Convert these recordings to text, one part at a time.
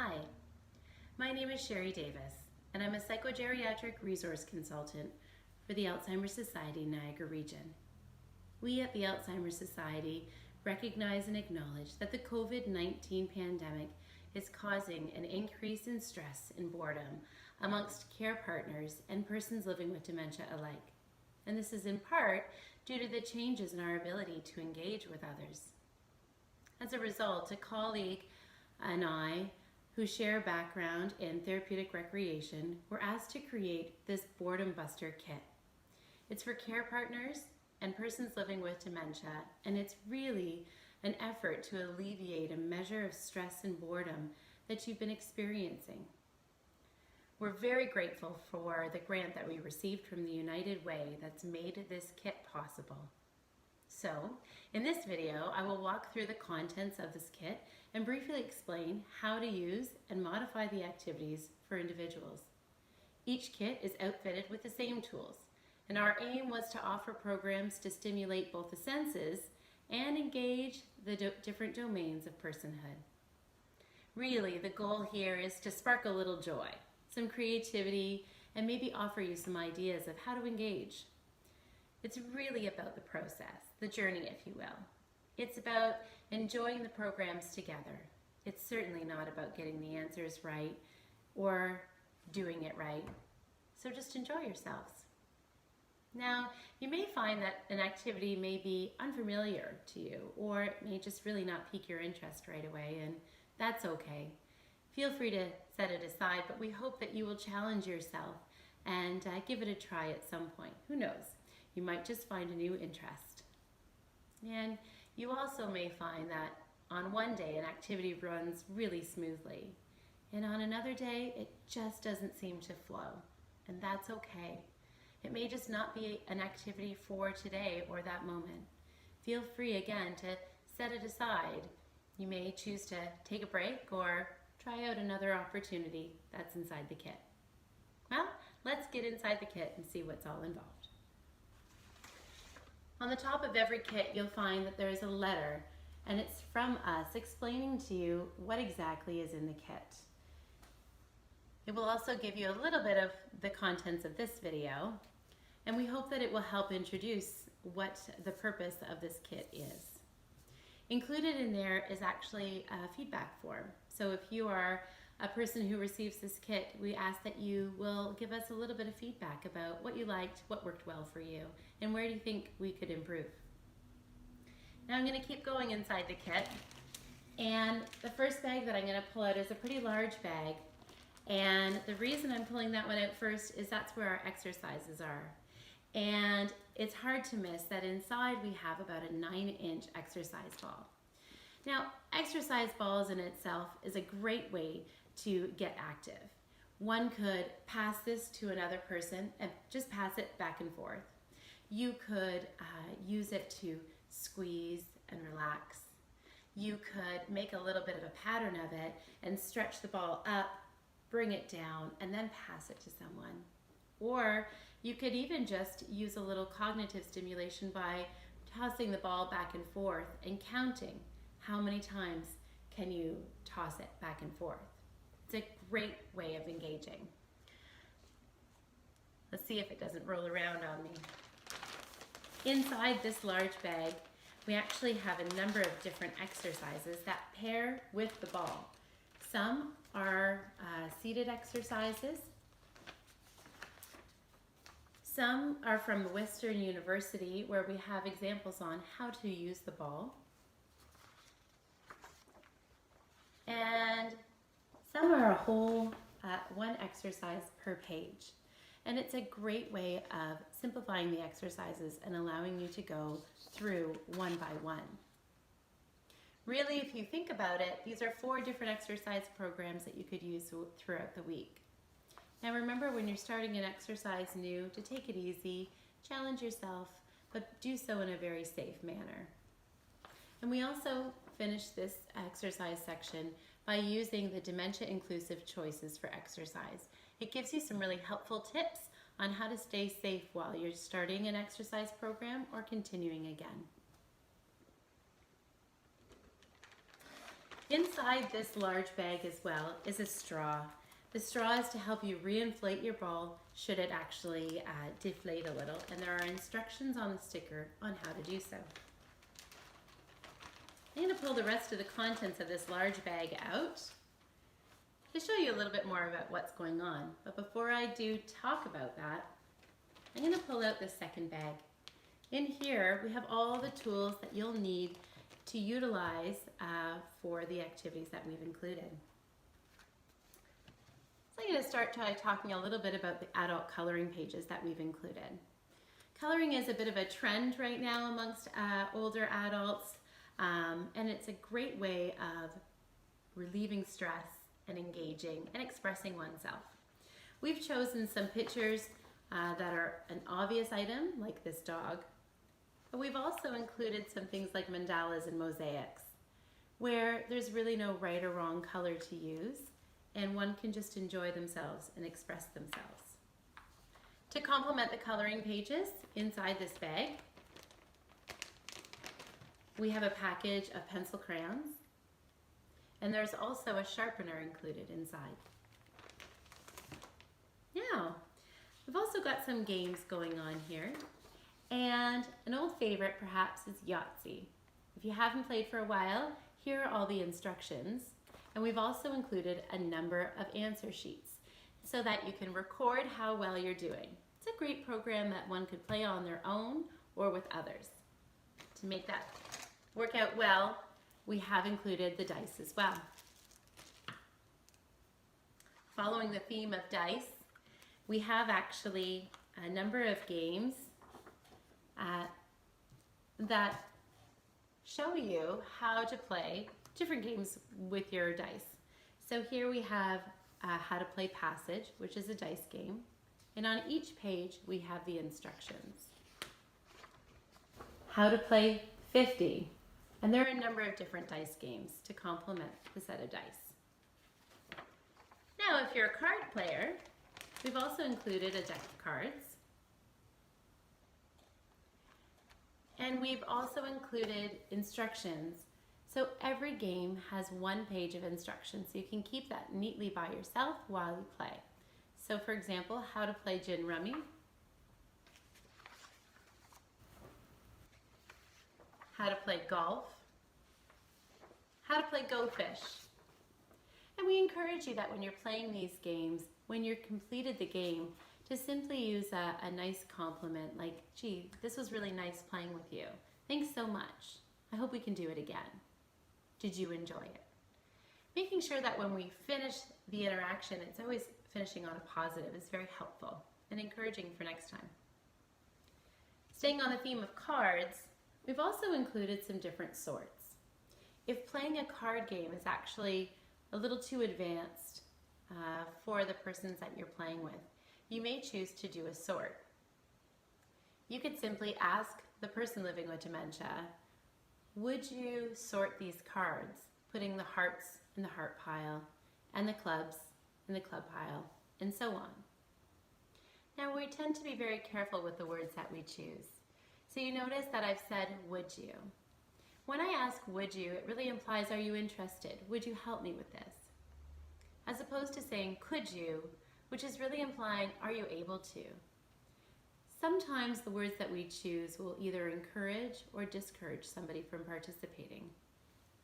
Hi, my name is Sherri Davis, and I'm a Psychogeriatric Resource Consultant for the Alzheimer Society Niagara region. We at the Alzheimer Society recognize and acknowledge that the COVID-19 pandemic is causing an increase in stress and boredom amongst care partners and persons living with dementia alike. And this is in part due to the changes in our ability to engage with others. As a result, a colleague and I, who share background in therapeutic recreation, were asked to create this Boredom Buster Kit. It's for care partners and persons living with dementia, and it's really an effort to alleviate a measure of stress and boredom that you've been experiencing. We're very grateful for the grant that we received from the United Way that's made this kit possible. So, in this video, I will walk through the contents of this kit and briefly explain how to use and modify the activities for individuals. Each kit is outfitted with the same tools, and our aim was to offer programs to stimulate both the senses and engage the different domains of personhood. Really, the goal here is to spark a little joy, some creativity, and maybe offer you some ideas of how to engage. It's really about the process, the journey, if you will. It's about enjoying the programs together. It's certainly not about getting the answers right or doing it right. So just enjoy yourselves. Now, you may find that an activity may be unfamiliar to you, or it may just really not pique your interest right away, and that's okay. Feel free to set it aside, but we hope that you will challenge yourself and give it a try at some point. Who knows? You might just find a new interest. And you also may find that on one day an activity runs really smoothly, and on another day it just doesn't seem to flow, and that's okay. It may just not be an activity for today or that moment. Feel free again to set it aside. You may choose to take a break or try out another opportunity that's inside the kit. Well, let's get inside the kit and see what's all involved. On the top of every kit, you'll find that there's a letter, and it's from us explaining to you what exactly is in the kit. It will also give you a little bit of the contents of this video, and we hope that it will help introduce what the purpose of this kit is. Included in there is actually a feedback form. So if you are a person who receives this kit, we ask that you will give us a little bit of feedback about what you liked, what worked well for you, and where do you think we could improve. Now I'm going to keep going inside the kit, and the first bag that I'm going to pull out is a pretty large bag, and the reason I'm pulling that one out first is that's where our exercises are. And it's hard to miss that inside we have about a 9-inch exercise ball. Now, exercise balls in itself is a great way to get active. One could pass this to another person and just pass it back and forth. You could use it to squeeze and relax. You could make a little bit of a pattern of it and stretch the ball up, bring it down, and then pass it to someone. Or you could even just use a little cognitive stimulation by tossing the ball back and forth and counting how many times can you toss it back and forth. It's a great way of engaging. Let's see if it doesn't roll around on me. Inside this large bag, we actually have a number of different exercises that pair with the ball. Some are seated exercises. Some are from Western University, where we have examples on how to use the ball. And some are a whole one exercise per page. And it's a great way of simplifying the exercises and allowing you to go through one by one. Really, if you think about it, these are 4 different exercise programs that you could use throughout the week. Now remember, when you're starting an exercise new, to take it easy, challenge yourself, but do so in a very safe manner. And we also finish this exercise section by using the dementia inclusive choices for exercise. It gives you some really helpful tips on how to stay safe while you're starting an exercise program or continuing again. Inside this large bag as well is a straw. The straw is to help you reinflate your ball should it actually deflate a little, and there are instructions on the sticker on how to do so. I'm going to pull the rest of the contents of this large bag out to show you a little bit more about what's going on. But before I do talk about that, I'm going to pull out the second bag. In here, we have all the tools that you'll need to utilize for the activities that we've included. So I'm going to start by talking a little bit about the adult coloring pages that we've included. Coloring is a bit of a trend right now amongst older adults, and it's a great way of relieving stress and engaging and expressing oneself. We've chosen some pictures that are an obvious item, like this dog, but we've also included some things like mandalas and mosaics, where there's really no right or wrong color to use, and one can just enjoy themselves and express themselves. To complement the coloring pages inside this bag, we have a package of pencil crayons, and there's also a sharpener included inside. Now, we've also got some games going on here, and an old favorite perhaps is Yahtzee. If you haven't played for a while, here are all the instructions, and we've also included a number of answer sheets so that you can record how well you're doing. It's a great program that one could play on their own or with others. To make that work out well, we have included the dice as well. Following the theme of dice, we have actually a number of games that show you how to play different games with your dice. So here we have how to play Passage, which is a dice game, and on each page we have the instructions. How to play 50, and there are a number of different dice games to complement the set of dice. Now, if you're a card player, we've also included a deck of cards. And we've also included instructions. So every game has one page of instructions, so you can keep that neatly by yourself while you play. So for example, how to play gin rummy, how to play golf, how to play Go Fish. And we encourage you that when you're playing these games, when you've completed the game, to simply use a nice compliment like, gee, this was really nice playing with you. Thanks so much. I hope we can do it again. Did you enjoy it? Making sure that when we finish the interaction, it's always finishing on a positive is very helpful and encouraging for next time. Staying on the theme of cards, we've also included some different sorts. If playing a card game is actually a little too advanced for the persons that you're playing with, you may choose to do a sort. You could simply ask the person living with dementia, would you sort these cards, putting the hearts in the heart pile and the clubs in the club pile, and so on. Now, we tend to be very careful with the words that we choose. So you notice that I've said, would you? When I ask would you, it really implies, are you interested? Would you help me with this? As opposed to saying could you, which is really implying, are you able to? Sometimes the words that we choose will either encourage or discourage somebody from participating.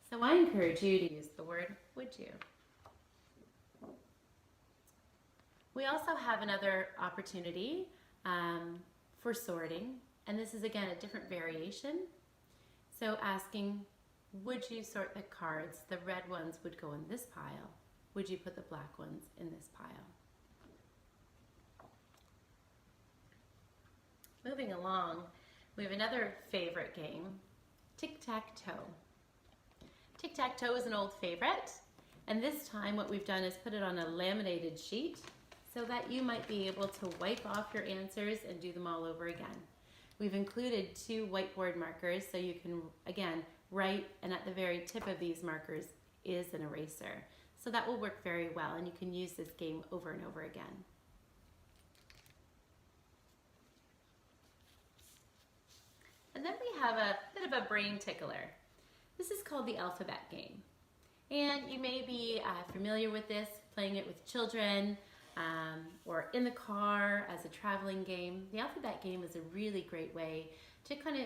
So I encourage you to use the word would you. We also have another opportunity for sorting, and this is again a different variation. So asking, would you sort the cards? The red ones would go in this pile. Would you put the black ones in this pile? Moving along, we have another favorite game, tic-tac-toe. Tic-tac-toe is an old favorite, and this time what we've done is put it on a laminated sheet so that you might be able to wipe off your answers and do them all over again. We've included 2 whiteboard markers so you can, again, write, and at the very tip of these markers is an eraser. So that will work very well, and you can use this game over and over again. And then we have a bit of a brain tickler. This is called the alphabet game. And you may be familiar with this, playing it with children or in the car as a traveling game. The alphabet game is a really great way to kind of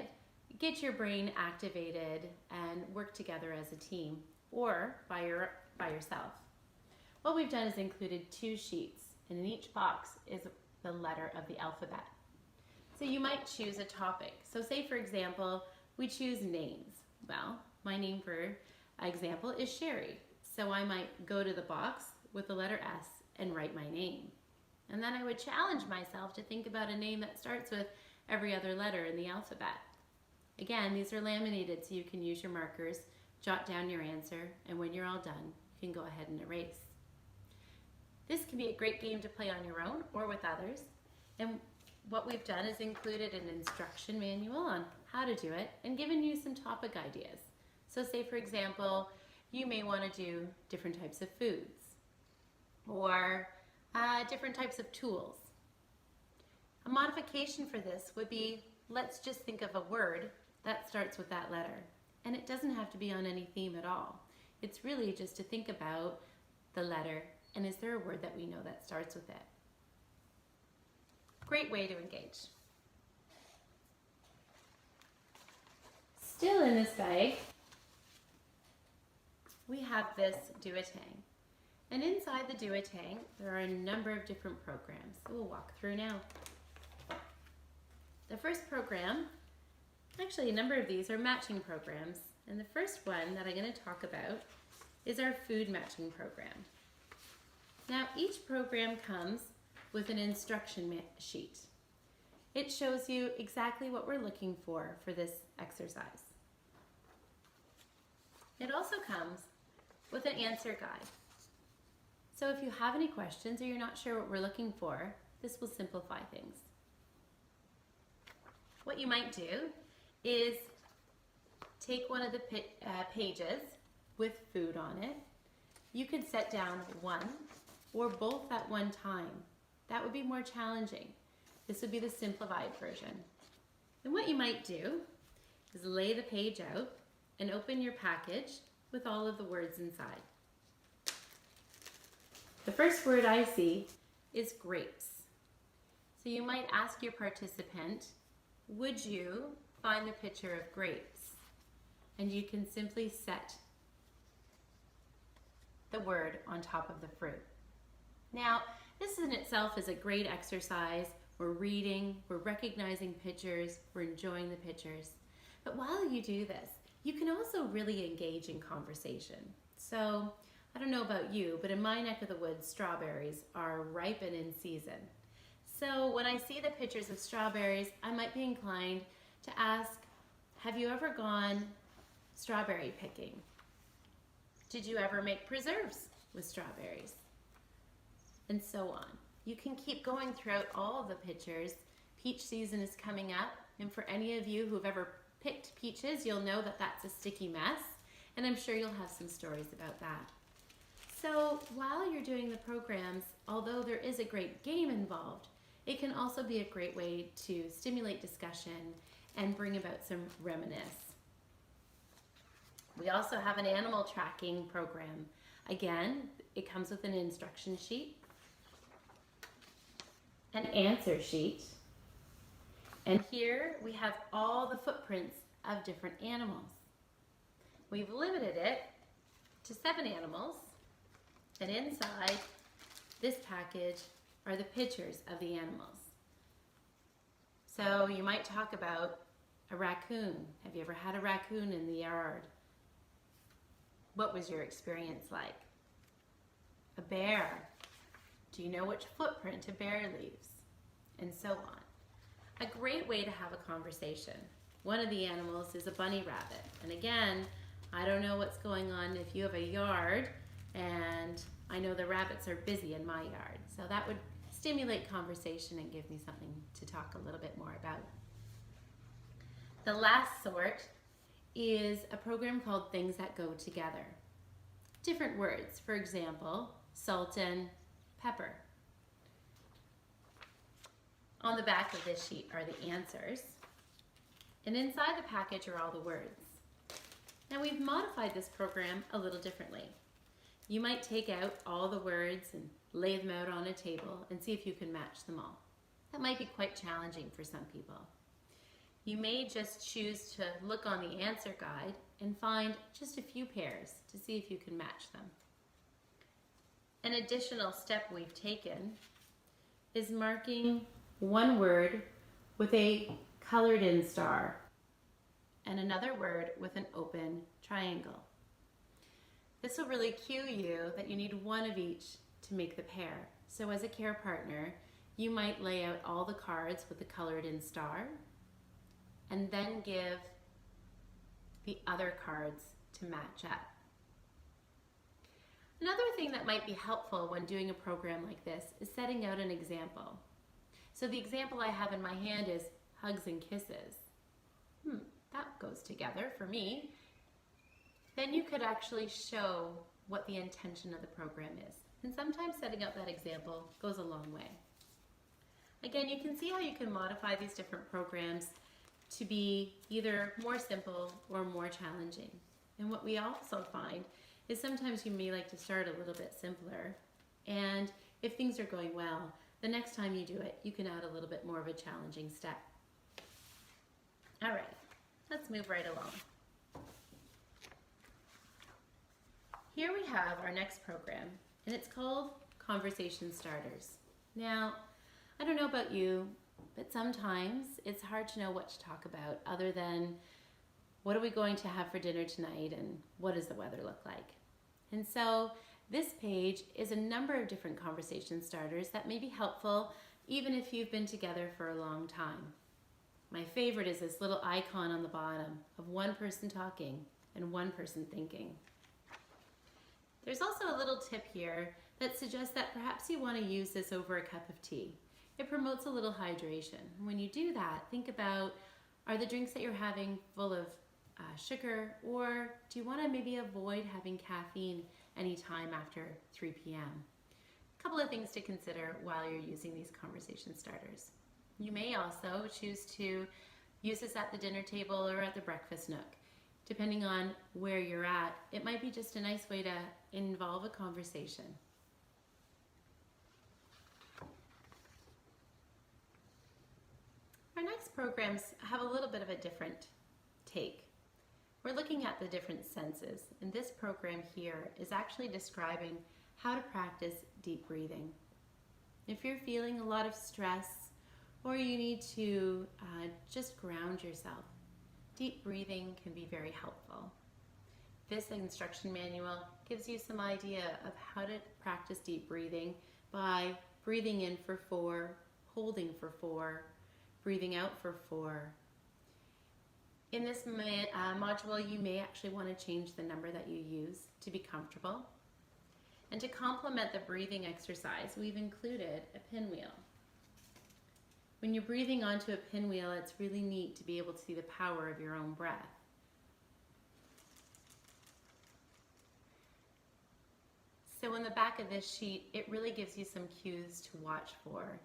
get your brain activated and work together as a team or by yourself. What we've done is included 2 sheets, and in each box is the letter of the alphabet. So you might choose a topic. So say, for example, we choose names. Well, my name for example is Sherri. So I might go to the box with the letter S and write my name. And then I would challenge myself to think about a name that starts with every other letter in the alphabet. Again, these are laminated so you can use your markers, jot down your answer, and when you're all done, you can go ahead and erase. This can be a great game to play on your own or with others. And what we've done is included an instruction manual on how to do it and given you some topic ideas. So say, for example, you may want to do different types of foods or different types of tools. A modification for this would be, let's just think of a word that starts with that letter. And it doesn't have to be on any theme at all. It's really just to think about the letter and is there a word that we know that starts with it? Great way to engage. Still in this bag, we have this duotang. And inside the duotang, there are a number of different programs that we'll walk through now. The first program, actually a number of these are matching programs. And the first one that I'm going to talk about is our food matching program. Now, each program comes with an instruction sheet. It shows you exactly what we're looking for this exercise. It also comes with an answer guide. So if you have any questions or you're not sure what we're looking for, this will simplify things. What you might do is take one of the pages with food on it. You could set down one or both at one time. That would be more challenging. This would be the simplified version. And what you might do is lay the page out and open your package with all of the words inside. The first word I see is grapes. So you might ask your participant, would you find the picture of grapes? And you can simply set the word on top of the fruit. Now, this in itself is a great exercise. We're reading, we're recognizing pictures, we're enjoying the pictures. But while you do this, you can also really engage in conversation. So, I don't know about you, but in my neck of the woods, strawberries are ripe and in season. So when I see the pictures of strawberries, I might be inclined to ask, have you ever gone strawberry picking? Did you ever make preserves with strawberries? And so on. You can keep going throughout all of the pictures. Peach season is coming up, and for any of you who've ever picked peaches, you'll know that that's a sticky mess, and I'm sure you'll have some stories about that. So while you're doing the programs, although there is a great game involved, it can also be a great way to stimulate discussion and bring about some reminisce. We also have an animal tracking program. Again, it comes with an instruction sheet, an answer sheet, and here we have all the footprints of different animals. We've limited it to 7 animals, and inside this package are the pictures of the animals. So you might talk about a raccoon. Have you ever had a raccoon in the yard? What was your experience like? A bear. Do you know which footprint a bear leaves? And so on. A great way to have a conversation. One of the animals is a bunny rabbit. And again, I don't know what's going on if you have a yard, and I know the rabbits are busy in my yard. So that would stimulate conversation and give me something to talk a little bit more about. The last sort is a program called Things That Go Together. Different words, for example, salt and pepper. On the back of this sheet are the answers, and inside the package are all the words. Now we've modified this program a little differently. You might take out all the words and lay them out on a table and see if you can match them all. That might be quite challenging for some people. You may just choose to look on the answer guide and find just a few pairs to see if you can match them. An additional step we've taken is marking one word with a colored in star and another word with an open triangle. This will really cue you that you need one of each to make the pair. So as a care partner, you might lay out all the cards with the colored in star and then give the other cards to match up. Another thing that might be helpful when doing a program like this is setting out an example. So the example I have in my hand is hugs and kisses. That goes together for me. Then you could actually show what the intention of the program is. And sometimes setting out that example goes a long way. Again, you can see how you can modify these different programs to be either more simple or more challenging. And what we also find is sometimes you may like to start a little bit simpler. And if things are going well, the next time you do it, you can add a little bit more of a challenging step. All right, let's move right along. Here we have our next program, and it's called Conversation Starters. Now, I don't know about you, but sometimes it's hard to know what to talk about other than what are we going to have for dinner tonight and what does the weather look like? And so this page is a number of different conversation starters that may be helpful even if you've been together for a long time. My favorite is this little icon on the bottom of one person talking and one person thinking. There's also a little tip here that suggests that perhaps you want to use this over a cup of tea. It promotes a little hydration. When you do that, think about, are the drinks that you're having full of sugar, or do you want to maybe avoid having caffeine anytime after 3 p.m.? A couple of things to consider while you're using these conversation starters. You may also choose to use this at the dinner table or at the breakfast nook. Depending on where you're at, it might be just a nice way to involve a conversation. Our next programs have a little bit of a different take. We're looking at the different senses, and this program here is actually describing how to practice deep breathing. If you're feeling a lot of stress or you need to just ground yourself, deep breathing can be very helpful. This instruction manual gives you some idea of how to practice deep breathing by breathing in for 4, holding for 4, breathing out for 4. In this module, you may actually want to change the number that you use to be comfortable. And to complement the breathing exercise, we've included a pinwheel. When you're breathing onto a pinwheel, it's really neat to be able to see the power of your own breath. So in the back of this sheet, it really gives you some cues to watch for,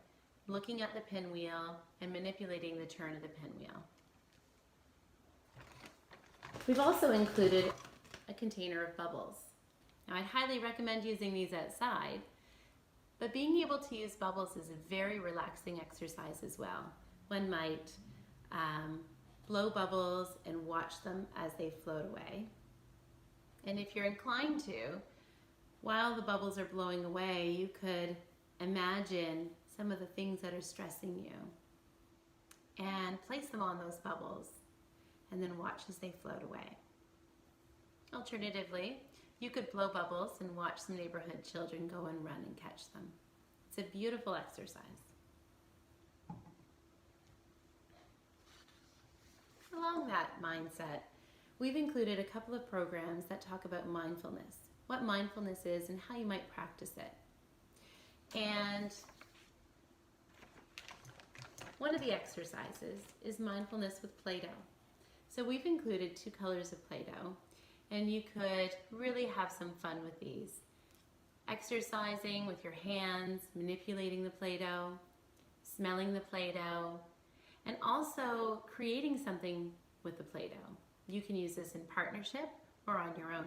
looking at the pinwheel and manipulating the turn of the pinwheel. We've also included a container of bubbles. Now, I'd highly recommend using these outside, but being able to use bubbles is a very relaxing exercise as well. One might blow bubbles and watch them as they float away. And if you're inclined to, while the bubbles are blowing away, you could imagine some of the things that are stressing you and place them on those bubbles and then watch as they float away. Alternatively, you could blow bubbles and watch some neighborhood children go and run and catch them. It's a beautiful exercise. Along that mindset, we've included a couple of programs that talk about mindfulness, what mindfulness is and how you might practice it. And one of the exercises is mindfulness with Plato. So we've included 2 colors of Plato, and you could really have some fun with these. Exercising with your hands, manipulating the Play-Doh, smelling the Play-Doh, and also creating something with the Play-Doh. You can use this in partnership or on your own.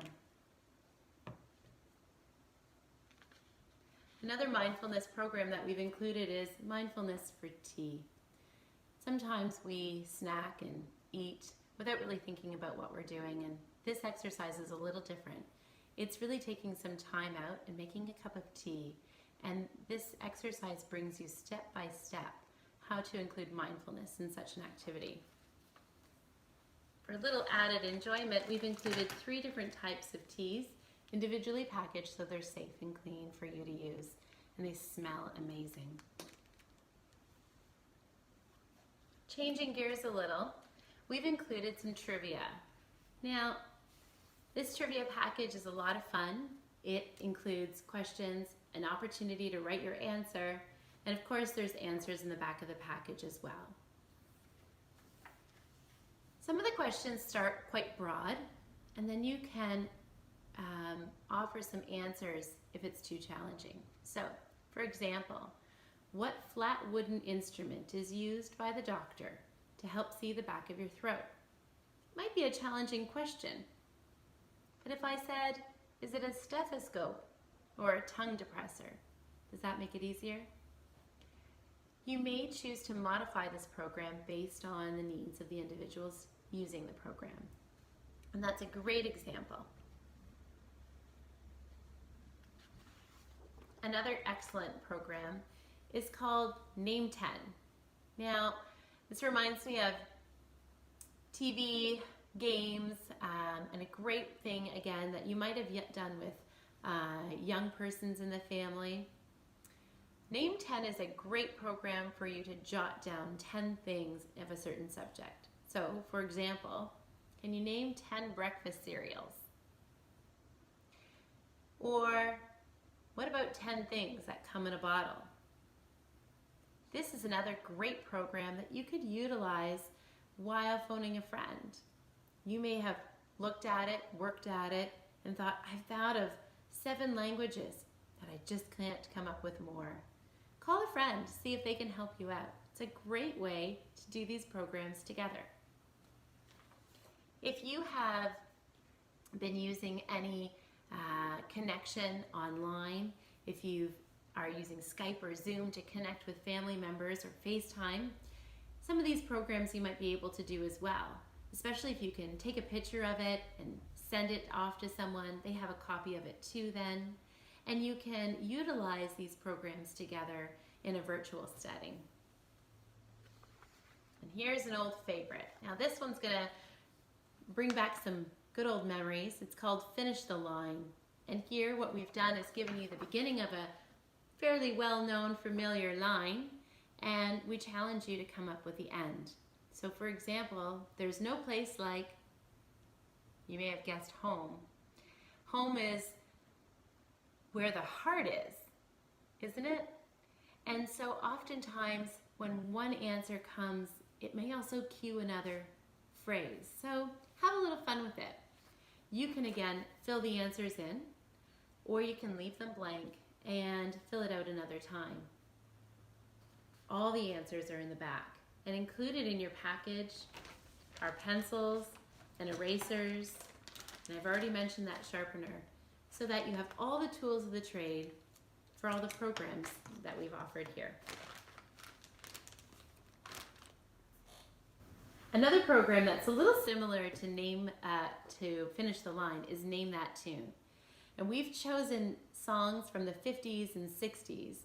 Another mindfulness program that we've included is Mindfulness for Tea. Sometimes we snack and eat without really thinking about what we're doing, and this exercise is a little different. It's really taking some time out and making a cup of tea, and this exercise brings you step by step how to include mindfulness in such an activity. For a little added enjoyment, we've included 3 different types of teas, individually packaged so they're safe and clean for you to use, and they smell amazing. Changing gears a little, we've included some trivia. Now, this trivia package is a lot of fun. It includes questions, an opportunity to write your answer, and of course there's answers in the back of the package as well. Some of the questions start quite broad, and then you can offer some answers if it's too challenging. So, for example, what flat wooden instrument is used by the doctor to help see the back of your throat? Might be a challenging question. But if I said, is it a stethoscope or a tongue depressor? Does that make it easier? You may choose to modify this program based on the needs of the individuals using the program. And that's a great example. Another excellent program is called Name 10. Now, this reminds me of TV, games, and a great thing, again, that you might have yet done with young persons in the family. Name 10 is a great program for you to jot down 10 things of a certain subject. So, for example, can you name 10 breakfast cereals? Or what about 10 things that come in a bottle? This is another great program that you could utilize while phoning a friend. You may have looked at it, worked at it, and thought, I've thought of 7 languages, but I just can't come up with more. Call a friend, see if they can help you out. It's a great way to do these programs together. If you have been using any connection online, if you are using Skype or Zoom to connect with family members or FaceTime, some of these programs you might be able to do as well, especially if you can take a picture of it and send it off to someone. They have a copy of it too then, and you can utilize these programs together in a virtual setting. And here's an old favorite. Now this one's gonna bring back some good old memories. It's called Finish the Line. And here what we've done is given you the beginning of a fairly well-known, familiar line, and we challenge you to come up with the end. So for example, there's no place like, you may have guessed, home. Home is where the heart is, isn't it? And so oftentimes when one answer comes, it may also cue another phrase. So have a little fun with it. You can again fill the answers in, or you can leave them blank and fill it out another time. All the answers are in the back, and included in your package are pencils and erasers, and I've already mentioned that sharpener, so that you have all the tools of the trade for all the programs that we've offered here. Another program that's a little similar to Finish the Line is Name That Tune. And we've chosen songs from the 50s and 60s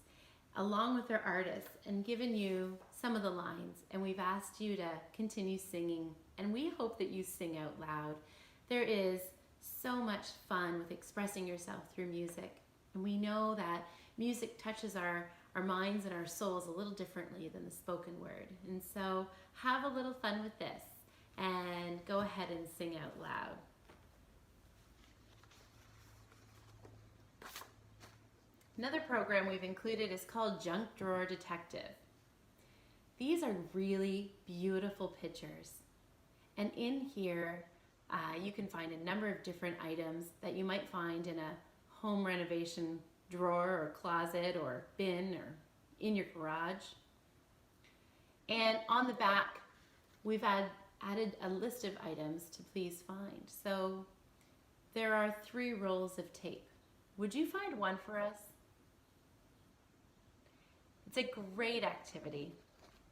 along with their artists and given you some of the lines, and we've asked you to continue singing, and we hope that you sing out loud. There is so much fun with expressing yourself through music, and we know that music touches our minds and our souls a little differently than the spoken word. And so have a little fun with this and go ahead and sing out loud. Another program we've included is called Junk Drawer Detective. These are really beautiful pictures. And in here, you can find a number of different items that you might find in a home renovation drawer or closet or bin or in your garage. And on the back, we've added a list of items to please find. So there are 3 rolls of tape. Would you find one for us? It's a great activity.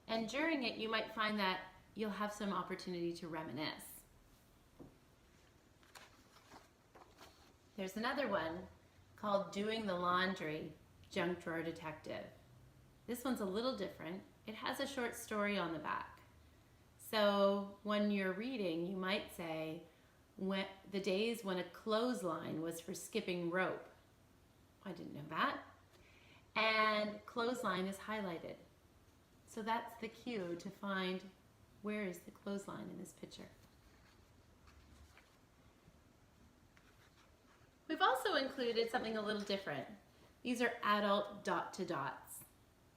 And during it, you might find that you'll have some opportunity to reminisce. There's another one called Doing the Laundry, Junk Drawer Detective. This one's a little different. It has a short story on the back. So when you're reading, you might say, the days when a clothesline was for skipping rope. I didn't know that. And clothesline is highlighted. So that's the cue to find where is the clothesline in this picture. We've also included something a little different. These are adult dot-to-dots.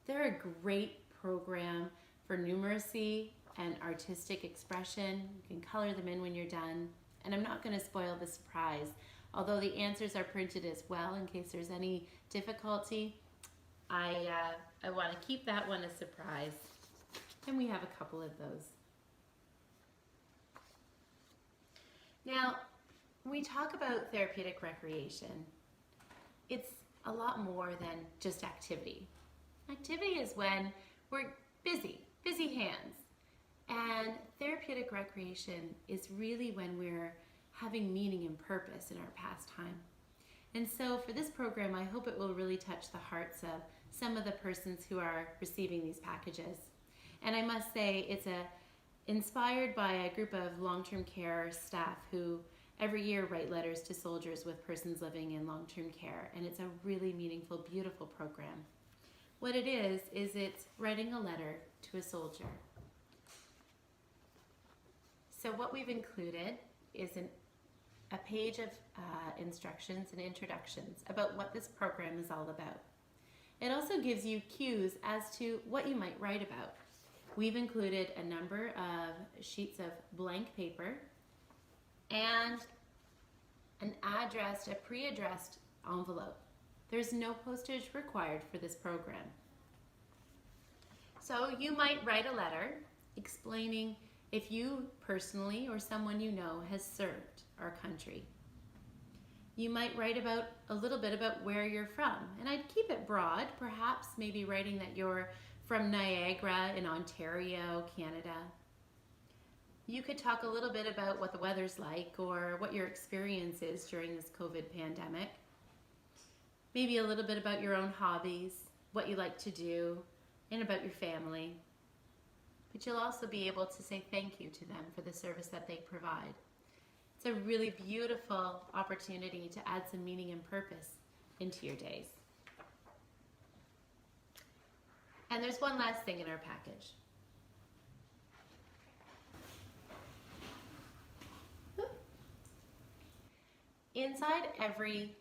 They're a great program for numeracy and artistic expression. You can color them in when you're done. And I'm not going to spoil the surprise, although the answers are printed as well in case there's any difficulty. I want to keep that one a surprise. And we have a couple of those. Now, when we talk about therapeutic recreation, it's a lot more than just activity. Activity is when we're busy hands. And therapeutic recreation is really when we're having meaning and purpose in our pastime. And so for this program, I hope it will really touch the hearts of some of the persons who are receiving these packages. And I must say, it's inspired by a group of long-term care staff who every year write letters to soldiers with persons living in long-term care. And it's a really meaningful, beautiful program. What it is it's writing a letter to a soldier. So what we've included is a page of instructions and introductions about what this program is all about. It also gives you cues as to what you might write about. We've included a number of sheets of blank paper and a pre-addressed envelope. There's no postage required for this program. So you might write a letter explaining if you personally or someone you know has served our country. You might write about a little bit about where you're from, and I'd keep it broad, perhaps maybe writing that you're from Niagara in Ontario, Canada. You could talk a little bit about what the weather's like or what your experience is during this COVID pandemic. Maybe a little bit about your own hobbies, what you like to do, and about your family. But you'll also be able to say thank you to them for the service that they provide. It's a really beautiful opportunity to add some meaning and purpose into your days. And there's one last thing in our package. Inside every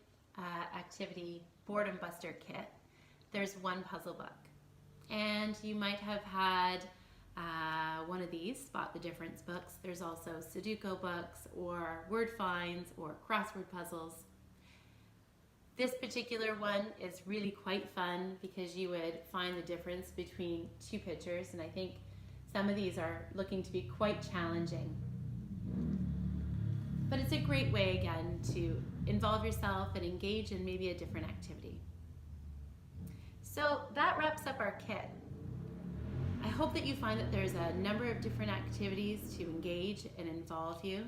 activity Boredom Buster Kit, there's one puzzle book. And you might have had one of these Spot the Difference books. There's also Sudoku books or word finds or crossword puzzles. This particular one is really quite fun because you would find the difference between 2 pictures, and I think some of these are looking to be quite challenging. But it's a great way, again, to involve yourself and engage in maybe a different activity. So that wraps up our kit. I hope that you find that there's a number of different activities to engage and involve you.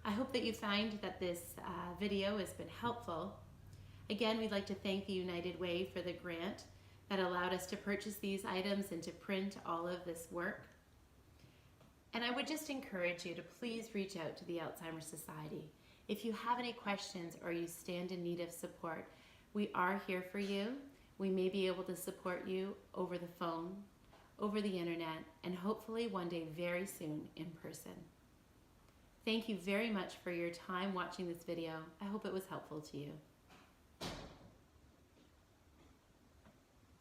I hope that you find that this video has been helpful. Again, we'd like to thank the United Way for the grant that allowed us to purchase these items and to print all of this work. And I would just encourage you to please reach out to the Alzheimer's Society. If you have any questions or you stand in need of support, we are here for you. We may be able to support you over the phone, over the internet, and hopefully one day very soon in person. Thank you very much for your time watching this video. I hope it was helpful to you.